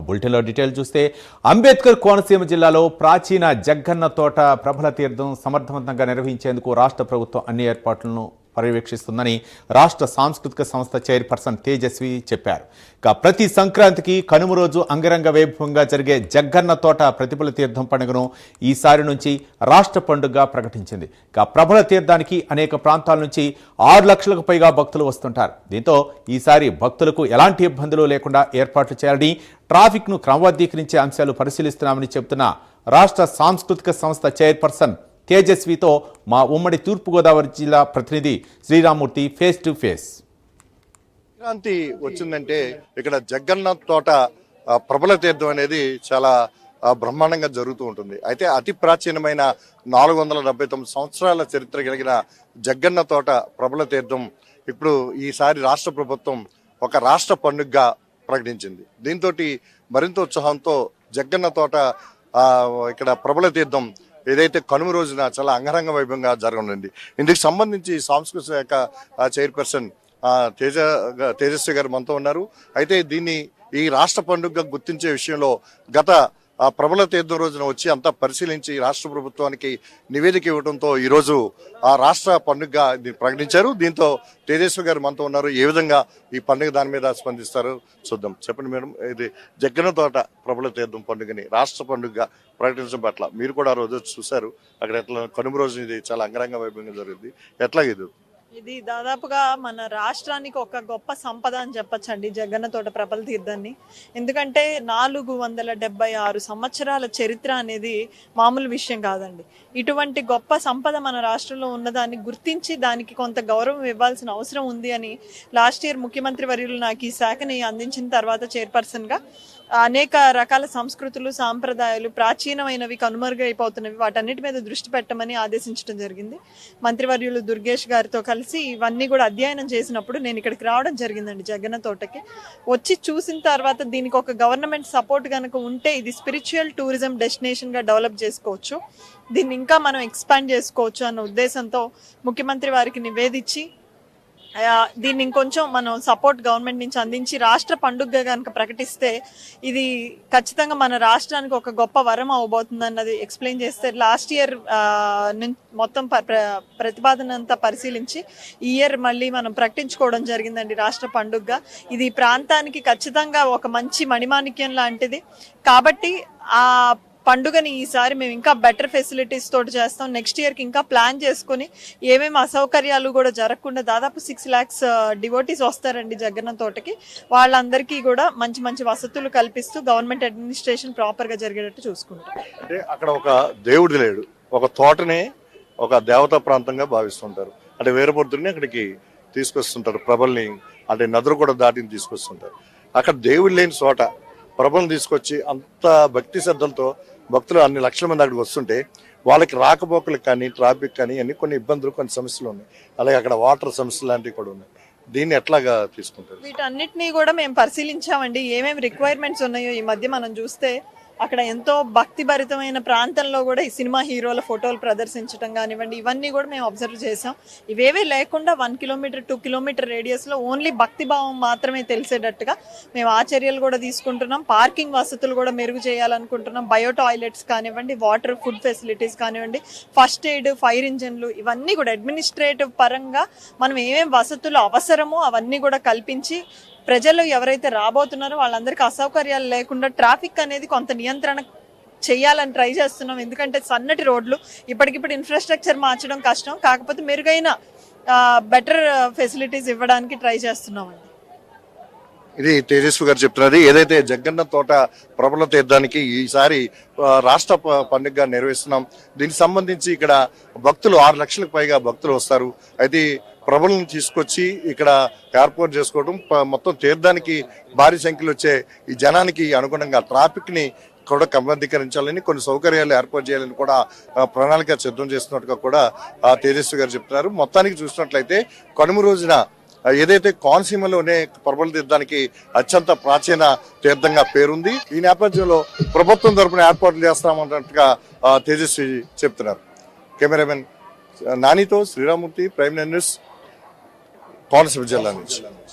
బులెటిన్లో డీటెయిల్ చూస్తే అంబేద్కర్ కోనసీమ జిల్లాలో ప్రాచీన జగ్గన్న తోట ప్రభల తీర్థం సమర్థవంతంగా నిర్వహించేందుకు రాష్ట్ర ప్రభుత్వం అన్ని ఏర్పాట్లను పర్యవేక్షిస్తుందని రాష్ట్ర సాంస్కృతిక సంస్థ చైర్పర్సన్ తేజస్వి చెప్పారు. ప్రతి సంక్రాంతికి కనుమ రోజు అంగరంగ వైభవంగా జరిగే జగ్గన్న తోట ప్రతిఫల తీర్థం పండుగను ఈసారి నుంచి రాష్ట్ర పండుగగా ప్రకటించింది. ప్రభల తీర్థానికి అనేక ప్రాంతాల నుంచి 6 లక్షలకు పైగా భక్తులు వస్తుంటారు. దీంతో ఈసారి భక్తులకు ఎలాంటి ఇబ్బందులు లేకుండా ఏర్పాట్లు చేయాలని, ట్రాఫిక్ను క్రమబద్ధీకరించే అంశాలు పరిశీలిస్తున్నామని చెబుతున్న రాష్ట్ర సాంస్కృతిక సంస్థ చైర్పర్సన్ తేజస్వితో మా ఉమ్మడి తూర్పుగోదావరి జిల్లా ప్రతినిధి Sriramurthy face to face. Sankranti వచ్చిందంటే ఇక్కడ జగ్గన్న తోట ప్రభల తీర్థం అనేది చాలా బ్రహ్మాండంగా జరుగుతూ ఉంటుంది. అయితే అతి ప్రాచీనమైన 479 సంవత్సరాల చరిత్ర కలిగిన జగ్గన్న తోట ప్రభల తీర్థం ఇప్పుడు ఈసారి రాష్ట్ర ప్రభుత్వం ఒక రాష్ట్ర పండుగగా ప్రకటించింది. దీంతో మరింత ఉత్సాహంతో జగ్గన్న తోట ఇక్కడ ప్రభల తీర్థం ఏదైతే కనుమ రోజున చాలా అంగరంగ వైభవంగా జరగనుంది. ఇందుకు సంబంధించి సాంస్కృతిక శాఖ చైర్పర్సన్ తేజస్వి గారు మనతో ఉన్నారు. అయితే దీన్ని ఈ రాష్ట్ర పండుగగా గుర్తించే విషయంలో గత ప్రభల తీర్థం రోజున వచ్చి అంతా పరిశీలించి రాష్ట్ర ప్రభుత్వానికి నివేదిక ఇవ్వడంతో ఈరోజు ఆ రాష్ట్ర పండుగగా ప్రకటించారు. దీంతో తేజస్వి గారు మనతో ఉన్నారు. ఏ విధంగా ఈ పండుగ దాని మీద స్పందిస్తారు చూద్దాం. చెప్పండి మేడం, ఇది జగ్గన్న తోట ప్రభల తీర్థం పండుగని రాష్ట్ర పండుగగా ప్రకటించడం పట్ల మీరు కూడా ఆ రోజు చూశారు. అక్కడ ఎట్లా కనుమ రోజు ఇది చాలా అంగరంగ వైభవంగా జరిగింది. ఎట్లా ఇది దాదాపుగా మన రాష్ట్రానికి ఒక గొప్ప సంపద అని చెప్పచ్చండి జగ్గన్న తోట ప్రభల తీర్థాన్ని. ఎందుకంటే 476 సంవత్సరాల చరిత్ర అనేది మామూలు విషయం కాదండి. ఇటువంటి గొప్ప సంపద మన రాష్ట్రంలో ఉన్నదాన్ని గుర్తించి దానికి కొంత గౌరవం ఇవ్వాల్సిన అవసరం ఉంది అని లాస్ట్ ఇయర్ ముఖ్యమంత్రి వర్యులు నాకు ఈ శాఖని అందించిన తర్వాత చైర్పర్సన్గా అనేక రకాల సంస్కృతులు, సాంప్రదాయాలు, ప్రాచీనమైనవి కనుమరుగైపోతున్నవి, వాటన్నిటి మీద దృష్టి పెట్టమని ఆదేశించడం జరిగింది. మంత్రివర్యులు దుర్గేష్ గారితో కలిసి ఇవన్నీ కూడా అధ్యయనం చేసినప్పుడు నేను ఇక్కడికి రావడం జరిగిందండి జగ్గన్న తోటకి. వచ్చి చూసిన తర్వాత దీనికి ఒక గవర్నమెంట్ సపోర్ట్ కనుక ఉంటే ఇది స్పిరిచువల్ టూరిజం డెస్టినేషన్గా డెవలప్ చేసుకోవచ్చు, దీన్ని ఇంకా మనం ఎక్స్పాండ్ చేసుకోవచ్చు అన్న ఉద్దేశంతో ముఖ్యమంత్రి వారికి నివేదించి దీన్ని ఇంకొంచెం మనం సపోర్ట్ గవర్నమెంట్ నుంచి అందించి రాష్ట్ర పండుగగా కనుక ప్రకటిస్తే ఇది ఖచ్చితంగా మన రాష్ట్రానికి ఒక గొప్ప వరం అవబోతుంది అన్నది ఎక్స్ప్లెయిన్ చేస్తే లాస్ట్ ఇయర్ మొత్తం ప్రతిపాదన అంతా పరిశీలించి ఈ ఇయర్ మళ్ళీ మనం ప్రకటించుకోవడం జరిగిందండి రాష్ట్ర పండుగగా. ఇది ప్రాంతానికి ఖచ్చితంగా ఒక మంచి మణిమాణిక్యం లాంటిది. కాబట్టి ఆ పండుగని ఈసారి మేము ఇంకా బెటర్ ఫెసిలిటీస్ తోటి చేస్తాం. నెక్స్ట్ ఇయర్కి ఇంకా ప్లాన్ చేసుకుని ఏమేమి అసౌకర్యాలు కూడా జరగకుండా దాదాపు 6 lakhs డివోటీస్ వస్తారండి జగ్గన్న తోటకి. వాళ్ళందరికీ కూడా మంచి మంచి వసతులు కల్పిస్తూ గవర్నమెంట్ అడ్మినిస్ట్రేషన్ ప్రాపర్గా జరిగేటట్టు చూసుకుంటాం. అంటే అక్కడ ఒక దేవుడి లేడు, ఒక తోటనే ఒక దేవతా ప్రాంతంగా భావిస్తుంటారు. అంటే వీరభద్రుడిని అక్కడికి తీసుకొస్తుంటారు, ప్రభల్ని అంటే నదులు కూడా దాటిని తీసుకొస్తుంటారు. అక్కడ దేవుడు లేని చోట ప్రభలను తీసుకొచ్చి అంత భక్తి శ్రద్ధలతో భక్తులు అన్ని లక్షల మంది అక్కడికి వస్తుంటే వాళ్ళకి రాకపోకలకు కానీ ట్రాఫిక్ కానీ అన్ని కొన్ని ఇబ్బందులు, కొన్ని సమస్యలు ఉన్నాయి. అలాగే అక్కడ వాటర్ సమస్యలు లాంటివి కూడా ఉన్నాయి. దీన్ని ఎట్లాగా తీసుకుంటారు? వీటన్నిటినీ కూడా మేము పరిశీలించామండి. ఏమేమి రిక్వైర్మెంట్స్ ఉన్నాయో ఈ మధ్య మనం చూస్తే అక్కడ ఎంతో భక్తిభరితమైన ప్రాంతంలో కూడా ఈ సినిమా హీరోల ఫోటోలు ప్రదర్శించడం కానివ్వండి, ఇవన్నీ కూడా మేము అబ్జర్వ్ చేసాం. ఇవేవీ లేకుండా 1 kilometer 2 kilometer రేడియస్లో ఓన్లీ భక్తిభావం మాత్రమే తెలిసేటట్టుగా మేము ఆ చర్యలు కూడా తీసుకుంటున్నాం. పార్కింగ్ వసతులు కూడా మెరుగు చేయాలనుకుంటున్నాం. బయో టాయిలెట్స్ కానివ్వండి, వాటర్, ఫుడ్ ఫెసిలిటీస్ కానివ్వండి, ఫస్ట్ ఎయిడ్, ఫైర్ ఇంజన్లు, ఇవన్నీ కూడా అడ్మినిస్ట్రేటివ్ పరంగా మనం ఏమేమి వసతులు అవసరమో అవన్నీ కూడా కల్పించి ప్రజలు ఎవరైతే రాబోతున్నారో వాళ్ళందరికీ అసౌకర్యాలు లేకుండా ట్రాఫిక్ అనేది కొంత నియంత్రణ చేయాలని ట్రై చేస్తున్నాం. ఎందుకంటే సన్నటి రోడ్లు, ఇప్పటికిప్పుడు ఇన్ఫ్రాస్ట్రక్చర్ మార్చడం కష్టం, కాకపోతే మెరుగైన బెటర్ ఫెసిలిటీస్ ఇవ్వడానికి ట్రై చేస్తున్నామండి. ఇది తేజస్వి గారు చెప్తున్నది. ఏదైతే జగ్గన్న తోట ప్రభల తీర్థానికి ఈసారి రాష్ట్ర పండుగగా నిర్వహిస్తున్నాం. దీనికి సంబంధించి ఇక్కడ భక్తులు 6 లక్షలకు పైగా భక్తులు వస్తారు. అయితే ప్రభలను తీసుకొచ్చి ఇక్కడ ఏర్పాటు చేసుకోవడం, మొత్తం తీర్థానికి భారీ సంఖ్యలో వచ్చే ఈ జనానికి అనుగుణంగా ట్రాఫిక్ ని కూడా క్రమబద్ధీకరించాలని, కొన్ని సౌకర్యాలు ఏర్పాటు చేయాలని కూడా ప్రణాళిక సిద్ధం చేస్తున్నట్టుగా కూడా తేజస్వి గారు చెప్తున్నారు. మొత్తానికి చూసినట్లయితే కనుమ రోజున ఏదైతే కోనసీమలోనే ప్రభల తీర్థానికి అత్యంత ప్రాచీన తీర్థంగా పేరుంది. ఈ నేపథ్యంలో ప్రభుత్వం తరపున ఏర్పాట్లు చేస్తామన్నట్టుగా తేజస్వి చెప్తున్నారు. కెమెరామెన్ నానితో శ్రీరామూర్తి, ప్రైమ్ న్యూస్, కోనసీమ జిల్లా నుంచి.